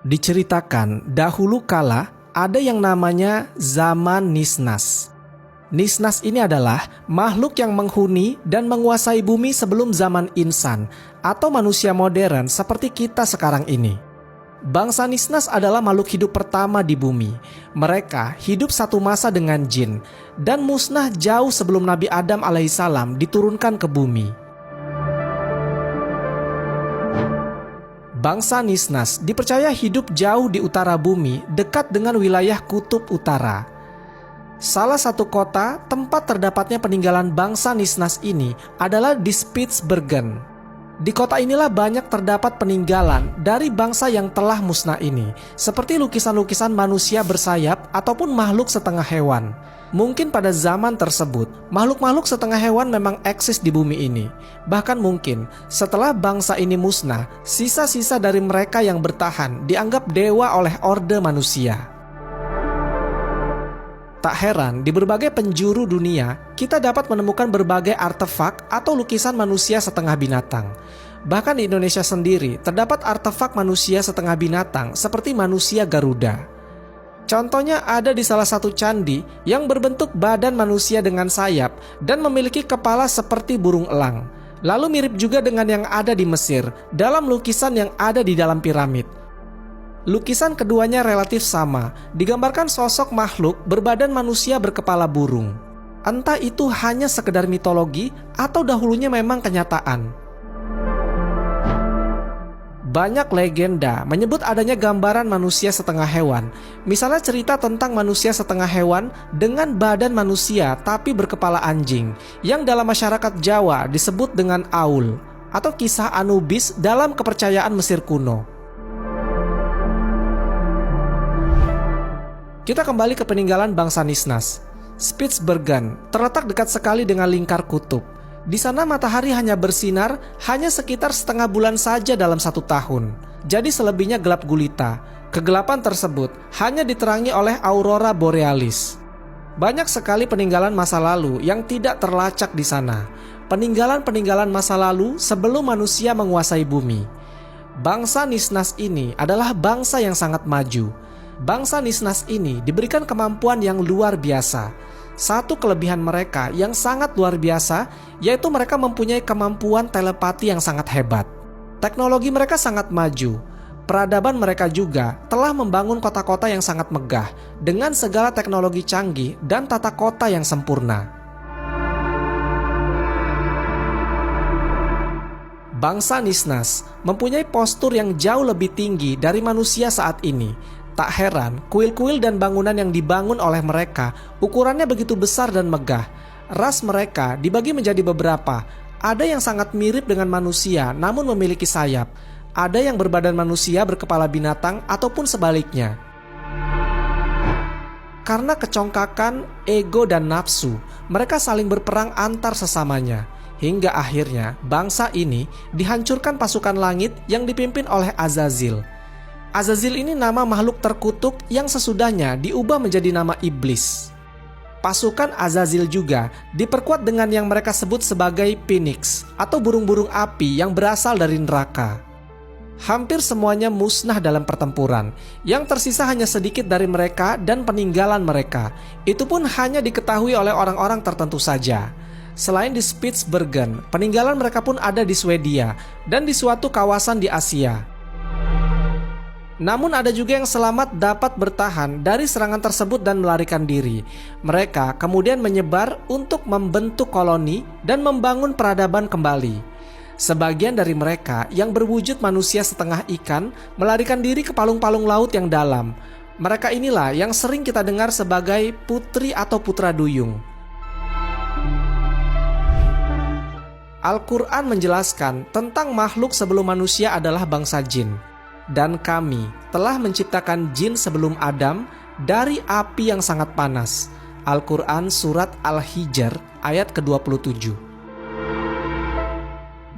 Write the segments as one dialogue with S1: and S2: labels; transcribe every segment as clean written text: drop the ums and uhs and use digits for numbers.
S1: Diceritakan dahulu kala ada yang namanya zaman Nisnas. Nisnas ini adalah makhluk yang menghuni dan menguasai bumi sebelum zaman insan atau manusia modern seperti kita sekarang ini. Bangsa Nisnas adalah makhluk hidup pertama di bumi. Mereka hidup satu masa dengan jin dan musnah jauh sebelum Nabi Adam alaihissalam diturunkan ke bumi. Bangsa Nisnas dipercaya hidup jauh di utara bumi, dekat dengan wilayah kutub utara. Salah satu kota tempat terdapatnya peninggalan bangsa Nisnas ini adalah di Spitsbergen. Di kota inilah banyak terdapat peninggalan dari bangsa yang telah musnah ini, seperti lukisan-lukisan manusia bersayap ataupun makhluk setengah hewan. Mungkin pada zaman tersebut, makhluk-makhluk setengah hewan memang eksis di bumi ini. Bahkan mungkin setelah bangsa ini musnah, sisa-sisa dari mereka yang bertahan dianggap dewa oleh orde manusia. Tak heran, di berbagai penjuru dunia, kita dapat menemukan berbagai artefak atau lukisan manusia setengah binatang. Bahkan di Indonesia sendiri, terdapat artefak manusia setengah binatang seperti manusia Garuda. Contohnya ada di salah satu candi yang berbentuk badan manusia dengan sayap dan memiliki kepala seperti burung elang. Lalu mirip juga dengan yang ada di Mesir dalam lukisan yang ada di dalam piramid. Lukisan keduanya relatif sama, digambarkan sosok makhluk berbadan manusia berkepala burung. Entah itu hanya sekedar mitologi atau dahulunya memang kenyataan. Banyak legenda menyebut adanya gambaran manusia setengah hewan. Misalnya cerita tentang manusia setengah hewan dengan badan manusia tapi berkepala anjing, yang dalam masyarakat Jawa disebut dengan Aul, atau kisah Anubis dalam kepercayaan Mesir kuno. Kita kembali ke peninggalan bangsa Nisnas. Spitsbergen terletak dekat sekali dengan lingkar kutub. Di sana matahari hanya bersinar hanya sekitar setengah bulan saja dalam 1 tahun. Jadi selebihnya gelap gulita. Kegelapan tersebut hanya diterangi oleh aurora borealis. Banyak sekali peninggalan masa lalu yang tidak terlacak di sana. Peninggalan-peninggalan masa lalu sebelum manusia menguasai bumi. Bangsa Nisnas ini adalah bangsa yang sangat maju. Bangsa Nisnas ini diberikan kemampuan yang luar biasa. Satu kelebihan mereka yang sangat luar biasa, yaitu mereka mempunyai kemampuan telepati yang sangat hebat. Teknologi mereka sangat maju. Peradaban mereka juga telah membangun kota-kota yang sangat megah dengan segala teknologi canggih dan tata kota yang sempurna. Bangsa Nisnas mempunyai postur yang jauh lebih tinggi dari manusia saat ini. Tak heran, kuil-kuil dan bangunan yang dibangun oleh mereka ukurannya begitu besar dan megah. Ras mereka dibagi menjadi beberapa. Ada yang sangat mirip dengan manusia namun memiliki sayap. Ada yang berbadan manusia berkepala binatang ataupun sebaliknya. Karena kecongkakan, ego dan nafsu, mereka saling berperang antar sesamanya. Hingga akhirnya bangsa ini dihancurkan pasukan langit yang dipimpin oleh Azazil. Azazil ini nama makhluk terkutuk yang sesudahnya diubah menjadi nama iblis. Pasukan Azazil juga diperkuat dengan yang mereka sebut sebagai Phoenix atau burung-burung api yang berasal dari neraka. Hampir semuanya musnah dalam pertempuran. Yang tersisa hanya sedikit dari mereka dan peninggalan mereka. Itu pun hanya diketahui oleh orang-orang tertentu saja. Selain di Spitsbergen, peninggalan mereka pun ada di Swedia dan di suatu kawasan di Asia. Namun ada juga yang selamat dapat bertahan dari serangan tersebut dan melarikan diri. Mereka kemudian menyebar untuk membentuk koloni dan membangun peradaban kembali. Sebagian dari mereka yang berwujud manusia setengah ikan melarikan diri ke palung-palung laut yang dalam. Mereka inilah yang sering kita dengar sebagai putri atau putra duyung. Al-Quran menjelaskan tentang makhluk sebelum manusia adalah bangsa jin. Dan kami telah menciptakan jin sebelum Adam dari api yang sangat panas. Al-Quran Surat Al-Hijr ayat ke-27.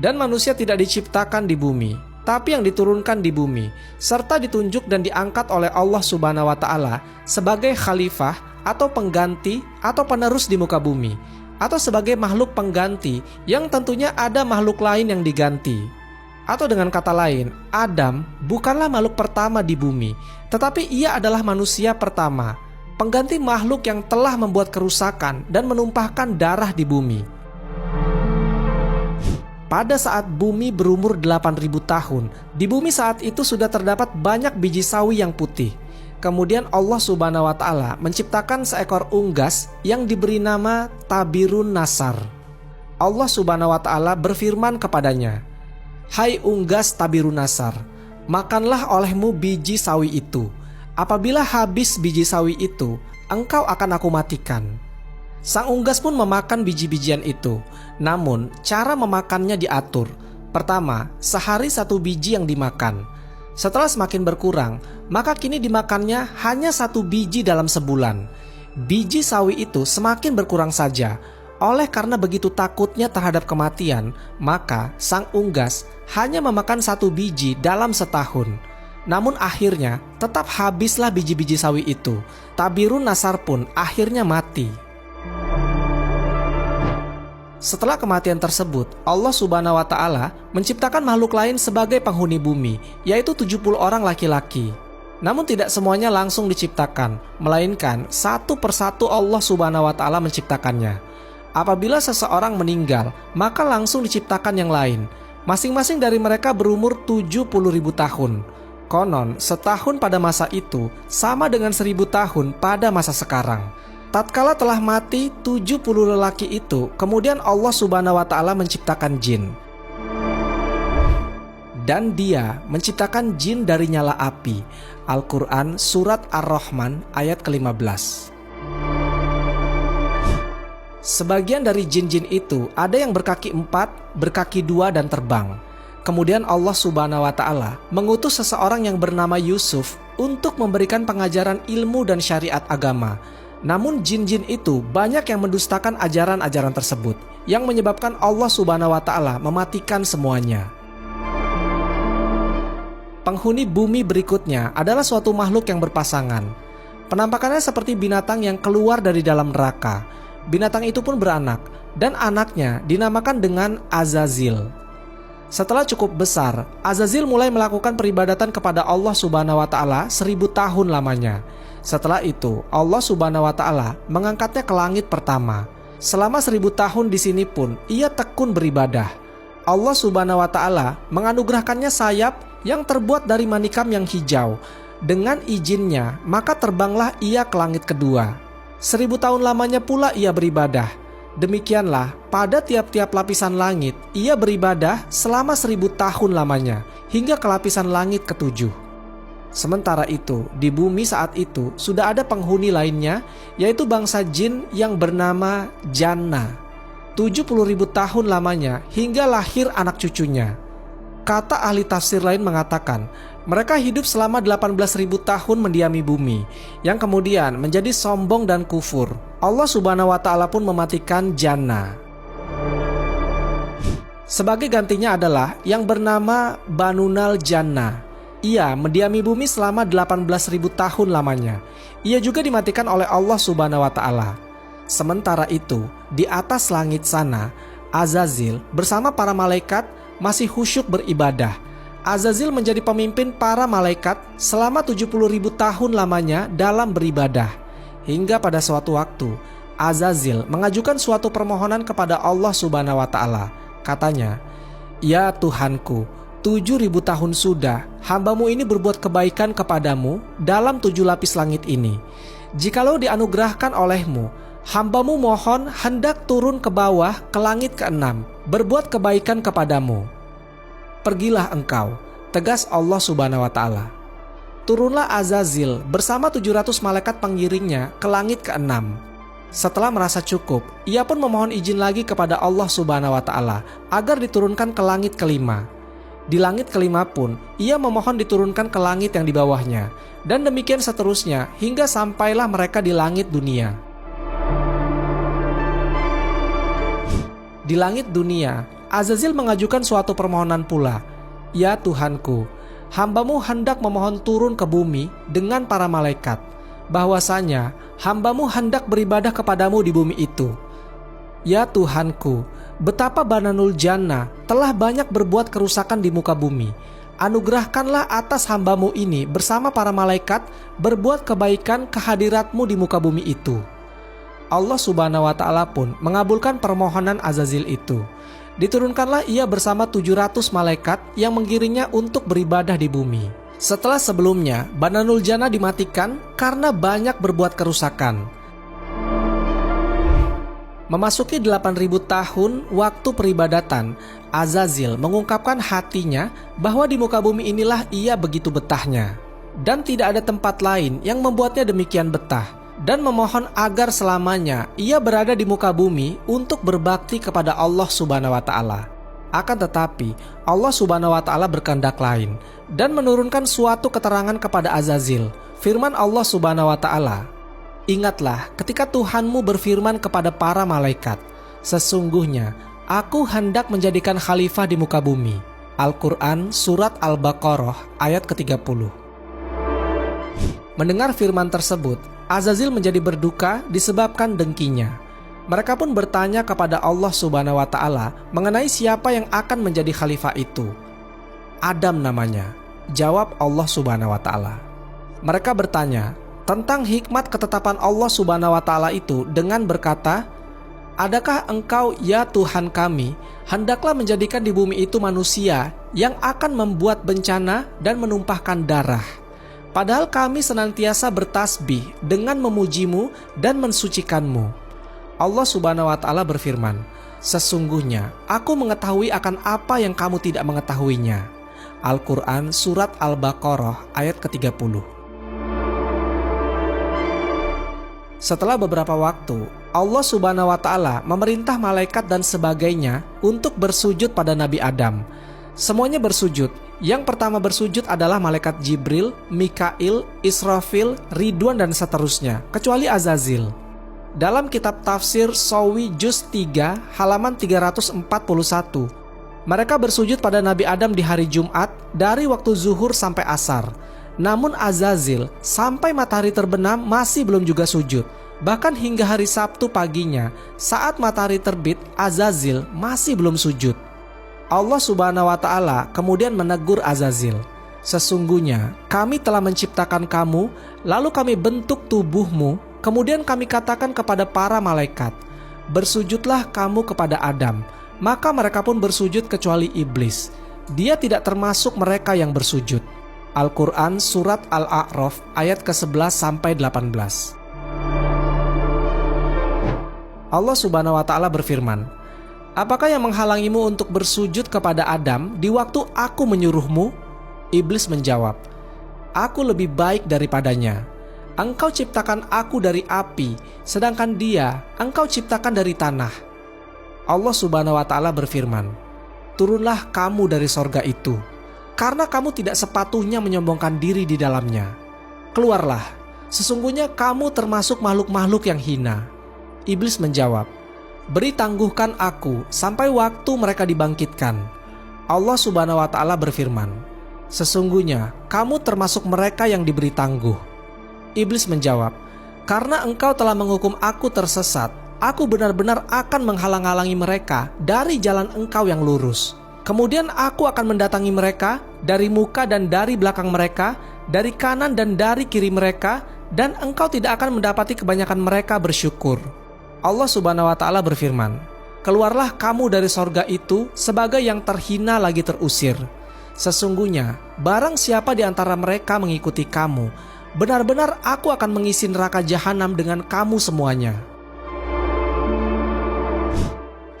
S1: Dan manusia tidak diciptakan di bumi, tapi yang diturunkan di bumi, serta ditunjuk dan diangkat oleh Allah Subhanahu wa Ta'ala sebagai khalifah atau pengganti atau penerus di muka bumi, atau sebagai makhluk pengganti yang tentunya ada makhluk lain yang diganti. Atau dengan kata lain, Adam bukanlah makhluk pertama di bumi, tetapi ia adalah manusia pertama, pengganti makhluk yang telah membuat kerusakan dan menumpahkan darah di bumi. Pada saat bumi berumur 8.000 tahun, di bumi saat itu sudah terdapat banyak biji sawi yang putih. Kemudian Allah Subhanahu wa Ta'ala menciptakan seekor unggas yang diberi nama Tabirun Nasar. Allah Subhanahu wa Ta'ala berfirman kepadanya, "Hai unggas Tabirun Nasar, makanlah olehmu biji sawi itu. Apabila habis biji sawi itu, engkau akan aku matikan." Sang unggas pun memakan biji-bijian itu. Namun cara memakannya diatur. Pertama, sehari 1 biji yang dimakan. Setelah semakin berkurang, maka kini dimakannya hanya 1 biji dalam sebulan. Biji sawi itu semakin berkurang saja. Oleh karena begitu takutnya terhadap kematian, maka sang unggas hanya memakan 1 biji dalam setahun. Namun akhirnya tetap habislah biji-biji sawi itu. Tabirun Nasar pun akhirnya mati. Setelah kematian tersebut, Allah Subhanahu wa Ta'ala menciptakan makhluk lain sebagai penghuni bumi, yaitu 70 orang laki-laki. Namun tidak semuanya langsung diciptakan, melainkan satu persatu Allah Subhanahu wa Ta'ala menciptakannya. Apabila seseorang meninggal, maka langsung diciptakan yang lain. Masing-masing dari mereka berumur 70.000 tahun. Konon, setahun pada masa itu sama dengan 1000 tahun pada masa sekarang. Tatkala telah mati 70 lelaki itu, kemudian Allah Subhanahu wa Ta'ala menciptakan jin. Dan Dia menciptakan jin dari nyala api. Al-Quran Surat Ar-Rahman ayat ke-15. Sebagian dari jin-jin itu ada yang berkaki 4, berkaki 2 dan terbang. Kemudian Allah Subhanahu wa Ta'ala mengutus seseorang yang bernama Yusuf untuk memberikan pengajaran ilmu dan syariat agama. Namun jin-jin itu banyak yang mendustakan ajaran-ajaran tersebut, yang menyebabkan Allah Subhanahu wa Ta'ala mematikan semuanya. Penghuni bumi berikutnya adalah suatu makhluk yang berpasangan. Penampakannya seperti binatang yang keluar dari dalam neraka. Binatang itu pun beranak, dan anaknya dinamakan dengan Azazil. Setelah cukup besar, Azazil mulai melakukan peribadatan kepada Allah Subhanahu wa Ta'ala 1000 tahun lamanya. Setelah itu, Allah Subhanahu wa Ta'ala mengangkatnya ke langit pertama. Selama 1000 tahun di sini pun ia tekun beribadah. Allah Subhanahu wa Ta'ala menganugerahkannya sayap yang terbuat dari manikam yang hijau. Dengan izinnya, maka terbanglah ia ke langit kedua. 1000 tahun lamanya pula ia beribadah. Demikianlah pada tiap-tiap lapisan langit ia beribadah selama 1000 tahun lamanya, hingga ke lapisan langit ketujuh. Sementara itu, di bumi saat itu sudah ada penghuni lainnya, yaitu bangsa jin yang bernama Janna. 70.000 tahun lamanya hingga lahir anak cucunya. Kata ahli tafsir lain mengatakan, mereka hidup selama 18.000 tahun mendiami bumi, yang kemudian menjadi sombong dan kufur. Allah Subhanahu wa Ta'ala pun mematikan Janna. Sebagai gantinya adalah yang bernama Banunal Janna. Ia mendiami bumi selama 18.000 tahun lamanya. Ia juga dimatikan oleh Allah Subhanahu wa Ta'ala. Sementara itu, di atas langit sana, Azazil bersama para malaikat masih khusyuk beribadah. Azazil menjadi pemimpin para malaikat selama 70.000 tahun lamanya dalam beribadah. Hingga pada suatu waktu, Azazil mengajukan suatu permohonan kepada Allah Subhanahu wa Ta'ala. Katanya, "Ya Tuhanku, 7.000 tahun sudah hambamu ini berbuat kebaikan kepadamu dalam 7 lapis langit ini. Jikalau dianugerahkan olehmu, hambamu mohon hendak turun ke bawah ke langit ke-6, berbuat kebaikan kepadamu. Pergilah engkau," tegas Allah Subhanahu wa Ta'ala. Turunlah Azazil bersama 700 malaikat pengiringnya ke langit ke-6. Setelah merasa cukup, ia pun memohon izin lagi kepada Allah Subhanahu wa Ta'ala agar diturunkan ke langit ke-5. Di langit ke-5 pun, ia memohon diturunkan ke langit yang di bawahnya, dan demikian seterusnya hingga sampailah mereka di langit dunia. Di langit dunia, Azazil mengajukan suatu permohonan pula. "Ya Tuhanku, hambamu hendak memohon turun ke bumi dengan para malaikat, bahwasanya hambamu hendak beribadah kepadamu di bumi itu. Ya Tuhanku, betapa Bananul Jannah telah banyak berbuat kerusakan di muka bumi. Anugerahkanlah atas hamba-Mu ini bersama para malaikat berbuat kebaikan kehadirat-Mu di muka bumi itu. Allah Subhanahu wa Ta'ala pun mengabulkan permohonan Azazil itu. Diturunkanlah ia bersama 700 malaikat yang menggiringnya untuk beribadah di bumi. Setelah sebelumnya Bananul Jannah dimatikan karena banyak berbuat kerusakan. Memasuki 8.000 tahun waktu peribadatan, Azazil mengungkapkan hatinya bahwa di muka bumi inilah ia begitu betahnya. Dan tidak ada tempat lain yang membuatnya demikian betah. Dan memohon agar selamanya ia berada di muka bumi untuk berbakti kepada Allah Subhanahu wa Ta'ala. Akan tetapi, Allah Subhanahu wa Ta'ala berkehendak lain dan menurunkan suatu keterangan kepada Azazil. Firman Allah Subhanahu wa Ta'ala, "Ingatlah ketika Tuhanmu berfirman kepada para malaikat, sesungguhnya aku hendak menjadikan khalifah di muka bumi." Al-Quran Surat Al-Baqarah ayat ke-30. Mendengar firman tersebut, Azazil menjadi berduka disebabkan dengkinya. Mereka pun bertanya kepada Allah Subhanahu wa Ta'ala mengenai siapa yang akan menjadi khalifah itu. Adam namanya, jawab Allah Subhanahu wa Ta'ala. Mereka bertanya tentang hikmat ketetapan Allah Subhanahu wa Ta'ala itu dengan berkata, "Adakah engkau ya Tuhan kami hendaklah menjadikan di bumi itu manusia yang akan membuat bencana dan menumpahkan darah? Padahal kami senantiasa bertasbih dengan memujimu dan mensucikanmu." Allah Subhanahu wa Ta'ala berfirman, "Sesungguhnya aku mengetahui akan apa yang kamu tidak mengetahuinya." Al-Quran Surat Al-Baqarah ayat ke-30. Setelah beberapa waktu, Allah Subhanahu wa Ta'ala memerintah malaikat dan sebagainya untuk bersujud pada Nabi Adam. Semuanya bersujud. Yang pertama bersujud adalah malaikat Jibril, Mikail, Israfil, Ridwan dan seterusnya, kecuali Azazil. Dalam kitab tafsir Sawi Juz 3 halaman 341, mereka bersujud pada Nabi Adam di hari Jumat dari waktu zuhur sampai asar. Namun Azazil sampai matahari terbenam masih belum juga sujud. Bahkan hingga hari Sabtu paginya, saat matahari terbit, Azazil masih belum sujud. Allah Subhanahu wa Ta'ala kemudian menegur Azazil, "Sesungguhnya kami telah menciptakan kamu, lalu kami bentuk tubuhmu, kemudian kami katakan kepada para malaikat, bersujudlah kamu kepada Adam. Maka mereka pun bersujud kecuali iblis. Dia tidak termasuk mereka yang bersujud." Al-Quran Surat Al-A'raf ayat ke-11 sampai 18. Allah Subhanahu wa Ta'ala berfirman, "Apakah yang menghalangimu untuk bersujud kepada Adam di waktu aku menyuruhmu?" Iblis menjawab, "Aku lebih baik daripadanya. Engkau ciptakan aku dari api, sedangkan dia engkau ciptakan dari tanah." Allah Subhanahu wa Ta'ala berfirman, "Turunlah kamu dari sorga itu, karena kamu tidak sepatutnya menyombongkan diri di dalamnya. Keluarlah, sesungguhnya kamu termasuk makhluk-makhluk yang hina." Iblis menjawab, "Beri tangguhkan aku sampai waktu mereka dibangkitkan." Allah Subhanahu wa Ta'ala berfirman, "Sesungguhnya kamu termasuk mereka yang diberi tangguh." Iblis menjawab, "Karena engkau telah menghukum aku tersesat, aku benar-benar akan menghalang-halangi mereka dari jalan engkau yang lurus. Kemudian aku akan mendatangi mereka dari muka dan dari belakang mereka, dari kanan dan dari kiri mereka, dan engkau tidak akan mendapati kebanyakan mereka bersyukur." Allah Subhanahu wa Ta'ala berfirman, "Keluarlah kamu dari sorga itu sebagai yang terhina lagi terusir. Sesungguhnya barang siapa di antara mereka mengikuti kamu, benar-benar aku akan mengisi neraka jahanam dengan kamu semuanya."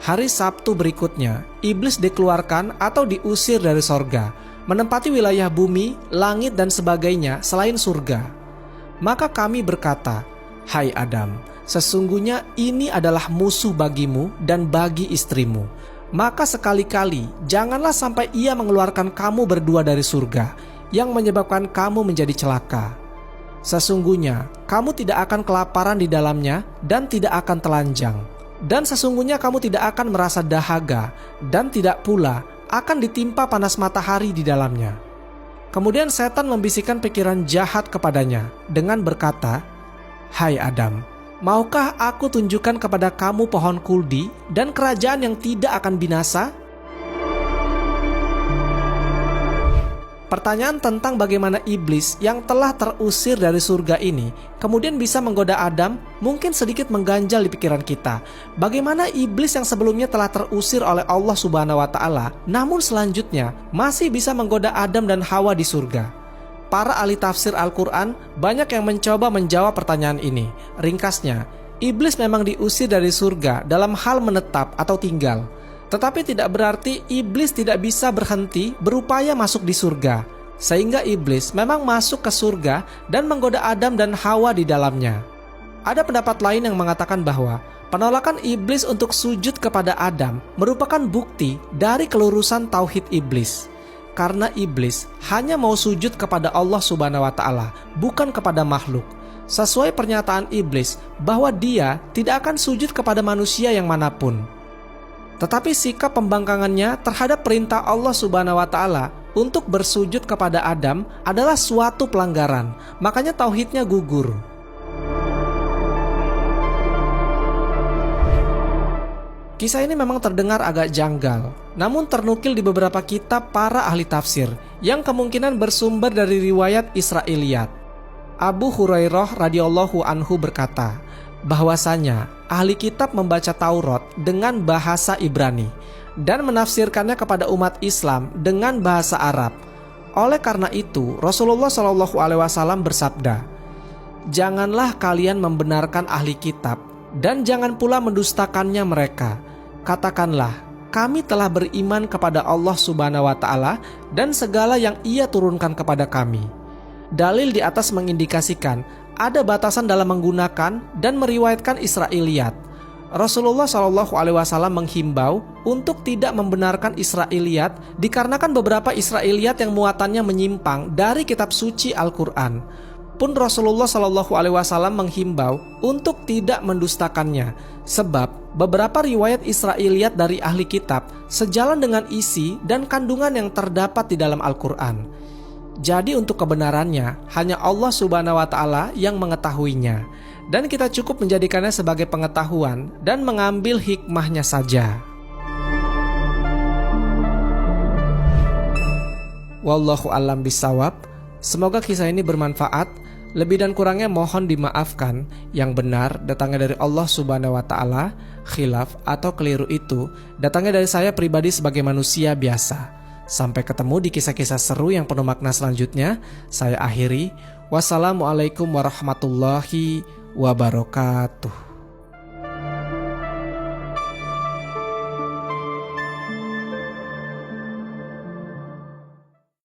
S1: Hari Sabtu berikutnya, iblis dikeluarkan atau diusir dari sorga, menempati wilayah bumi, langit dan sebagainya selain surga. Maka kami berkata, "Hai Adam, sesungguhnya ini adalah musuh bagimu dan bagi istrimu. Maka sekali-kali janganlah sampai ia mengeluarkan kamu berdua dari surga, yang menyebabkan kamu menjadi celaka. Sesungguhnya kamu tidak akan kelaparan di dalamnya dan tidak akan telanjang. Dan sesungguhnya kamu tidak akan merasa dahaga dan tidak pula akan ditimpa panas matahari di dalamnya." Kemudian setan membisikkan pikiran jahat kepadanya dengan berkata, "Hai Adam, Maukah aku tunjukkan kepada kamu pohon kuldi dan kerajaan yang tidak akan binasa? Pertanyaan tentang bagaimana iblis yang telah terusir dari surga ini kemudian bisa menggoda Adam mungkin sedikit mengganjal di pikiran kita. Bagaimana iblis yang sebelumnya telah terusir oleh Allah Subhanahu wa Ta'ala, namun selanjutnya masih bisa menggoda Adam dan Hawa di surga? Para ahli tafsir Al-Quran banyak yang mencoba menjawab pertanyaan ini. Ringkasnya, iblis memang diusir dari surga dalam hal menetap atau tinggal. Tetapi tidak berarti iblis tidak bisa berhenti berupaya masuk di surga. Sehingga iblis memang masuk ke surga dan menggoda Adam dan Hawa di dalamnya. Ada pendapat lain yang mengatakan bahwa penolakan iblis untuk sujud kepada Adam merupakan bukti dari kelurusan tauhid iblis. Karena iblis hanya mau sujud kepada Allah Subhanahu wa Ta'ala, bukan kepada makhluk. Sesuai pernyataan iblis bahwa dia tidak akan sujud kepada manusia yang manapun. Tetapi sikap pembangkangannya terhadap perintah Allah Subhanahu wa Ta'ala untuk bersujud kepada Adam adalah suatu pelanggaran, makanya tauhidnya gugur. Kisah ini memang terdengar agak janggal, namun ternukil di beberapa kitab para ahli tafsir yang kemungkinan bersumber dari riwayat Israiliyat. Abu Hurairah radhiyallahu anhu berkata bahwasanya ahli kitab membaca Taurat dengan bahasa Ibrani dan menafsirkannya kepada umat Islam dengan bahasa Arab. Oleh karena itu, Rasulullah SAW bersabda, "Janganlah kalian membenarkan ahli kitab dan jangan pula mendustakannya mereka. Katakanlah, kami telah beriman kepada Allah Subhanahu wa Ta'ala dan segala yang Ia turunkan kepada kami." Dalil di atas mengindikasikan ada batasan dalam menggunakan dan meriwayatkan Israiliyat. Rasulullah SAW menghimbau untuk tidak membenarkan Israiliyat dikarenakan beberapa Israiliyat yang muatannya menyimpang dari kitab suci Al-Quran. Pun Rasulullah SAW menghimbau untuk tidak mendustakannya, sebab beberapa riwayat Israiliyat dari ahli kitab sejalan dengan isi dan kandungan yang terdapat di dalam Al-Quran. Jadi untuk kebenarannya hanya Allah Subhanahu wa Ta'ala yang mengetahuinya, dan kita cukup menjadikannya sebagai pengetahuan dan mengambil hikmahnya saja. Wallahu a'lam bishawab. Semoga kisah ini bermanfaat. Lebih dan kurangnya mohon dimaafkan. Yang benar datangnya dari Allah Subhanahu wa Ta'ala. Khilaf atau keliru itu datangnya dari saya pribadi sebagai manusia biasa. Sampai ketemu di kisah-kisah seru yang penuh makna selanjutnya. Saya akhiri. Wassalamualaikum warahmatullahi wabarakatuh.